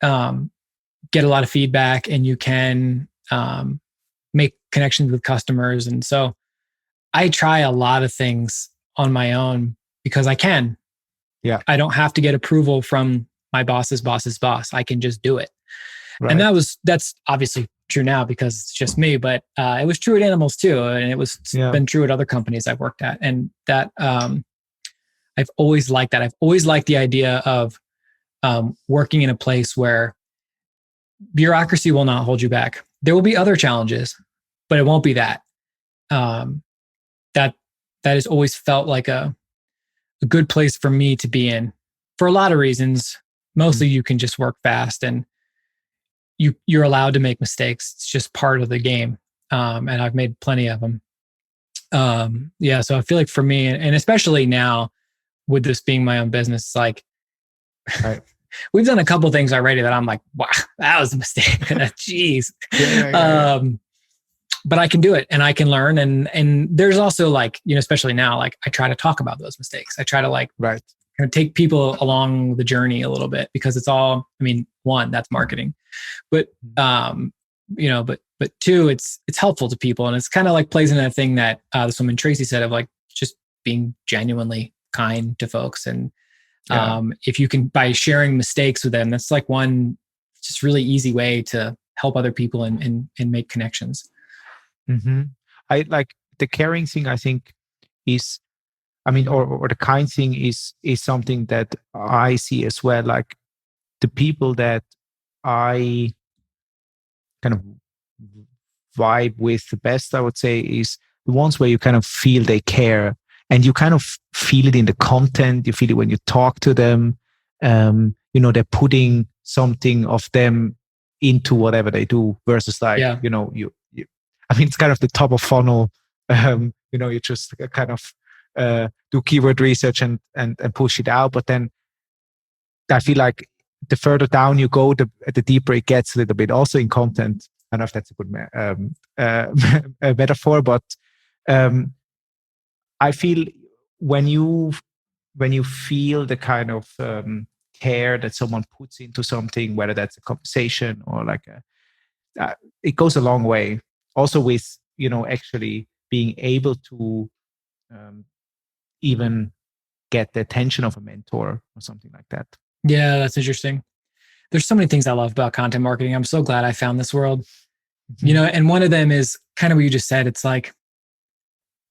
get a lot of feedback, and you can make connections with customers. And so I try a lot of things on my own because I can. Yeah. I don't have to get approval from my boss's boss's boss. I can just do it. Right. And that's obviously true now because it's just me, but it was true at Animalz too. And it was been true at other companies I've worked at. And that I've always liked that. I've always liked the idea of working in a place where bureaucracy will not hold you back. There will be other challenges, but it won't be that. that has always felt like a good place for me to be in for a lot of reasons. Mostly you can just work fast and you're allowed to make mistakes. It's just part of the game. And I've made plenty of them. Yeah. So I feel like for me, and especially now with this being my own business, like Right. we've done a couple things already that I'm like, wow, that was a mistake. Jeez. Yeah. But I can do it and I can learn. And there's also like, especially now, like I try to talk about those mistakes. I try to like Right. kind of take people along the journey a little bit because it's all, one, that's marketing, but, but two, it's helpful to people. And it's kind of like plays in that thing that this woman, Tracy, said of like just being genuinely kind to folks. And if you can, by sharing mistakes with them, that's like one just really easy way to help other people and make connections. Mm-hmm. I like the caring thing, I think is, or the kind thing is something that I see as well. Like the people that I kind of vibe with the best, I would say, is the ones where you kind of feel they care, and you kind of feel it in the content. You feel it when you talk to them. They're putting something of them into whatever they do versus like, it's kind of the top of funnel. You just kind of do keyword research and push it out. But then I feel like the further down you go, the deeper it gets a little bit. Also in content, I don't know if that's a good metaphor, but I feel when you feel the kind of care that someone puts into something, whether that's a conversation or like it goes a long way. Also with actually being able to even get the attention of a mentor or something like that. Yeah, that's interesting. There's so many things I love about content marketing. I'm so glad I found this world. And one of them is kind of what you just said. It's like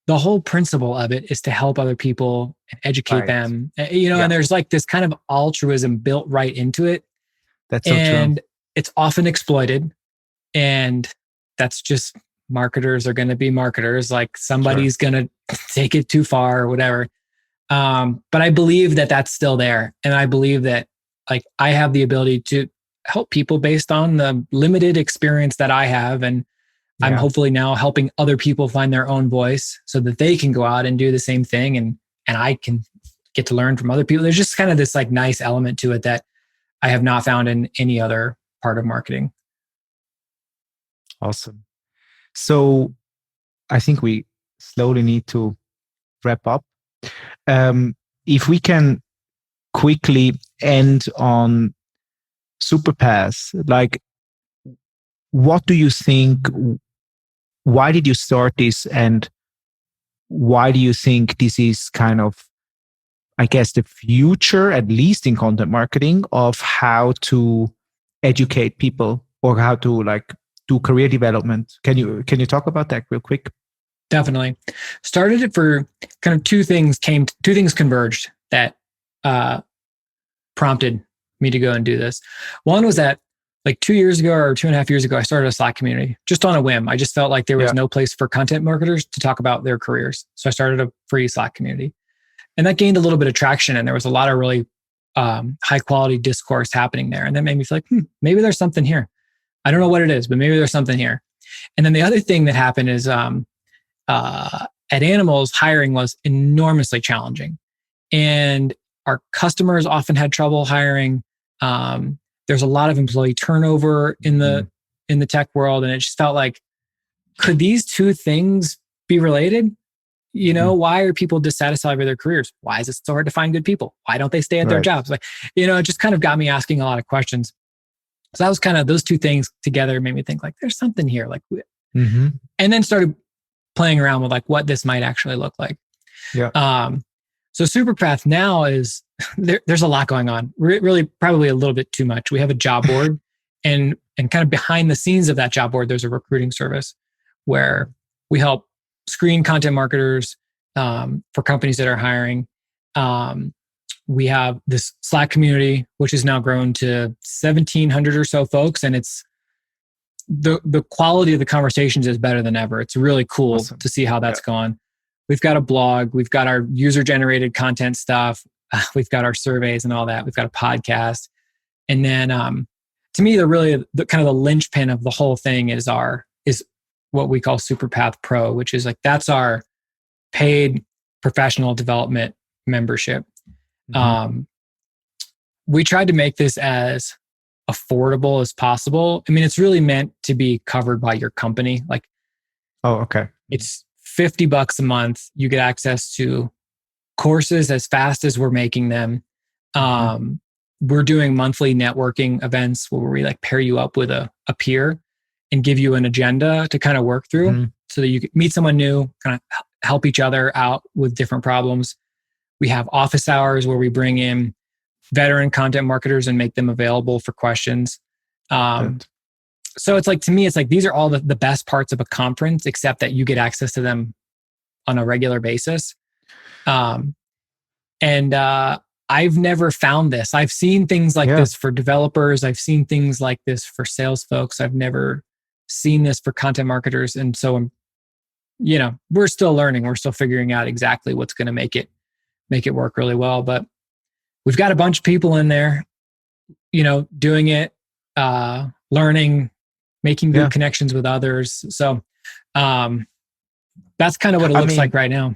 the whole principle of it is to help other people and educate them, and there's like this kind of altruism built right into it. That's so true. And it's often exploited. And that's just marketers are going to be marketers. Like somebody's going to take it too far or whatever. But I believe that that's still there. And I believe that like I have the ability to help people based on the limited experience that I have. And I'm hopefully now helping other people find their own voice so that they can go out and do the same thing. And I can get to learn from other people. There's just kind of this like nice element to it that I have not found in any other part of marketing. Awesome. So I think we slowly need to wrap up. If we can quickly end on SuperPath, like what do you think? Why did you start this, and why do you think this is kind of, I guess, the future, at least in content marketing, of how to educate people or how to like do career development? Can you talk about that real quick? Definitely. Started it for kind of two things converged that prompted me to go and do this. One was that like 2 years ago or 2.5 years ago, I started a Slack community just on a whim. I just felt like there was no place for content marketers to talk about their careers. So I started a free Slack community, and that gained a little bit of traction. And there was a lot of really high quality discourse happening there. And that made me feel like, maybe there's something here. I don't know what it is, but maybe there's something here. And then the other thing that happened is at Animalz, hiring was enormously challenging. And our customers often had trouble hiring. There's a lot of employee turnover in the tech world. And it just felt like, could these two things be related? Why are people dissatisfied with their careers? Why is it so hard to find good people? Why don't they stay at their jobs? Like, it just kind of got me asking a lot of questions. So that was kind of those two things together made me think like, there's something here. Like, and then started playing around with like what this might actually look like. So SuperPath now is there's a lot going on. Really, probably a little bit too much. We have a job board, and kind of behind the scenes of that job board, there's a recruiting service where we help screen content marketers for companies that are hiring. We have this Slack community, which has now grown to 1,700 or so folks, and it's the quality of the conversations is better than ever. It's really cool to see how that's gone. we've got a blog, we've got our user-generated content stuff, we've got our surveys and all that, we've got a podcast. And then to me, the kind of the linchpin of the whole thing is what we call SuperPath Pro, which is like, that's our paid professional development membership. Mm-hmm. We tried to make this as affordable as possible. I mean, it's really meant to be covered by your company. Like, oh, okay. It's $50 a month. You get access to courses as fast as we're making them. We're doing monthly networking events where we like pair you up with a peer and give you an agenda to kind of work through so that you can meet someone new, kind of help each other out with different problems. We have office hours where we bring in veteran content marketers and make them available for questions. So it's like, to me, it's like, these are all the best parts of a conference, except that you get access to them on a regular basis. I've never found this. I've seen things like this for developers. I've seen things like this for sales folks. I've never seen this for content marketers. And so we're still learning. We're still figuring out exactly what's going to make it work really well. But we've got a bunch of people in there, doing it, learning, making good connections with others. So that's kind of what it looks like right now.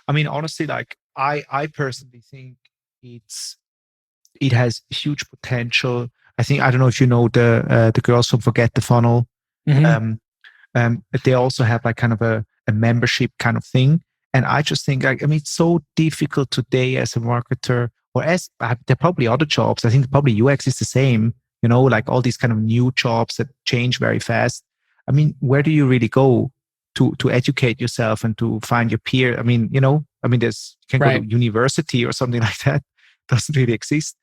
I mean, honestly, like I personally think it has huge potential. I don't know if you know the girls from Forget the Funnel. They also have like kind of a membership kind of thing. And I just think, it's so difficult today as a marketer, or there are probably other jobs. I think probably UX is the same, like all these kind of new jobs that change very fast. I mean, where do you really go to educate yourself and to find your peer? You can go to university or something like that. Doesn't really exist.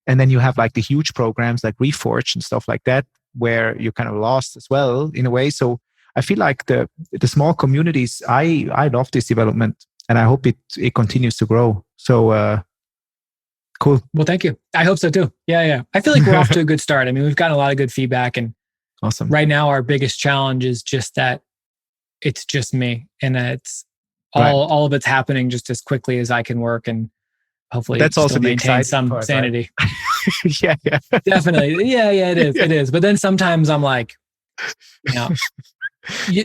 And then you have like the huge programs like Reforge and stuff like that, where you're kind of lost as well in a way. So I feel like the small communities, I love this development, and I hope it continues to grow. So cool. Well, thank you. I hope so too. Yeah. I feel like we're off to a good start. I mean, we've gotten a lot of good feedback, and awesome. Right now, our biggest challenge is just that it's just me, and it's all of it's happening just as quickly as I can work, and hopefully that's also maintain some part, sanity. Right? yeah, definitely. Yeah, it is. It is. But then sometimes I'm like,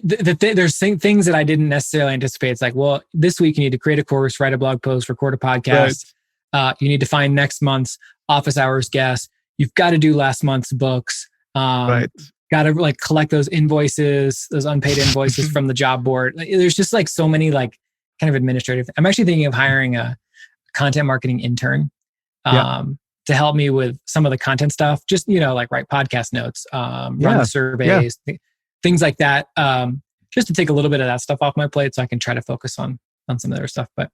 there's things that I didn't necessarily anticipate. It's like, well, this week you need to create a course, write a blog post, record a podcast. Right. You need to find next month's office hours guest. You've got to do last month's books. Got to like collect those invoices, those unpaid invoices from the job board. There's just like so many like kind of administrative. I'm actually thinking of hiring a content marketing intern to help me with some of the content stuff. Just, like write podcast notes, run the surveys, things like that. Just to take a little bit of that stuff off my plate so I can try to focus on some of their stuff. But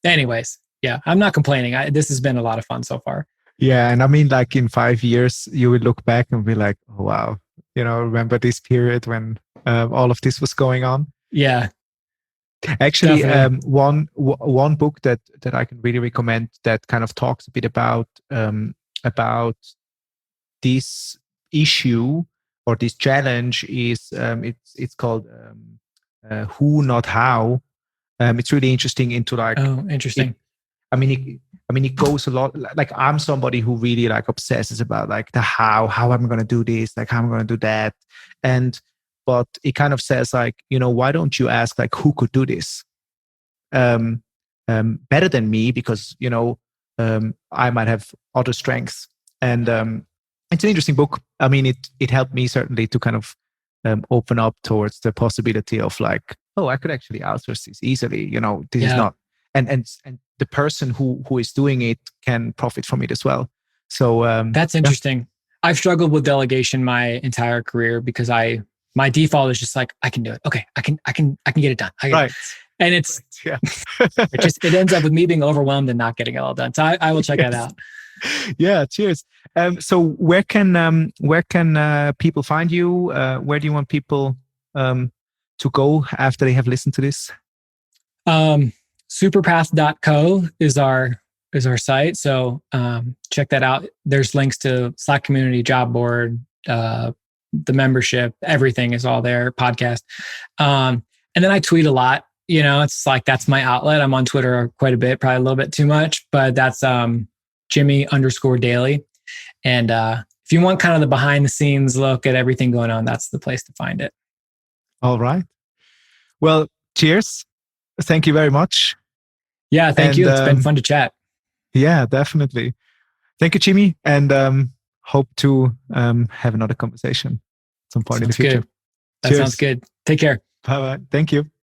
anyways, I'm not complaining. This has been a lot of fun so far. Yeah. And I mean, like in 5 years, you will look back and be like, oh, wow, remember this period when all of this was going on? Yeah. Actually, one book that I can really recommend that kind of talks a bit about this issue or this challenge is it's called Who Not How. It's really interesting into like. Oh, interesting. It goes a lot. Like I'm somebody who really like obsesses about like the how am I going to do this, like how am I going to do that, but it kind of says like, why don't you ask like who could do this better than me, because I might have other strengths. And it's an interesting book. I mean, it helped me certainly to kind of open up towards the possibility of like, oh, I could actually outsource this easily. This is not, and the person who is doing it can profit from it as well. So that's interesting. I've struggled with delegation my entire career because my default is just like, I can do it. Okay, I can get it done. Right. And it's it ends up with me being overwhelmed and not getting it all done. So I will check that out. Yeah, cheers. So where can people find you? Where do you want people to go after they have listened to this? SuperPath.co is our site. So check that out. There's links to Slack community, job board, the membership, everything is all there, podcast. And then I tweet a lot. it's like that's my outlet. I'm on Twitter quite a bit, probably a little bit too much, but that's Jimmy_Daly. And if you want kind of the behind the scenes look at everything going on, that's the place to find it. All right. Well, cheers. Thank you very much. Yeah, thank you. It's been fun to chat. Yeah, definitely. Thank you, Jimmy, and hope to have another conversation at some point in the future. Good. That sounds good. Take care. Bye-bye. Thank you.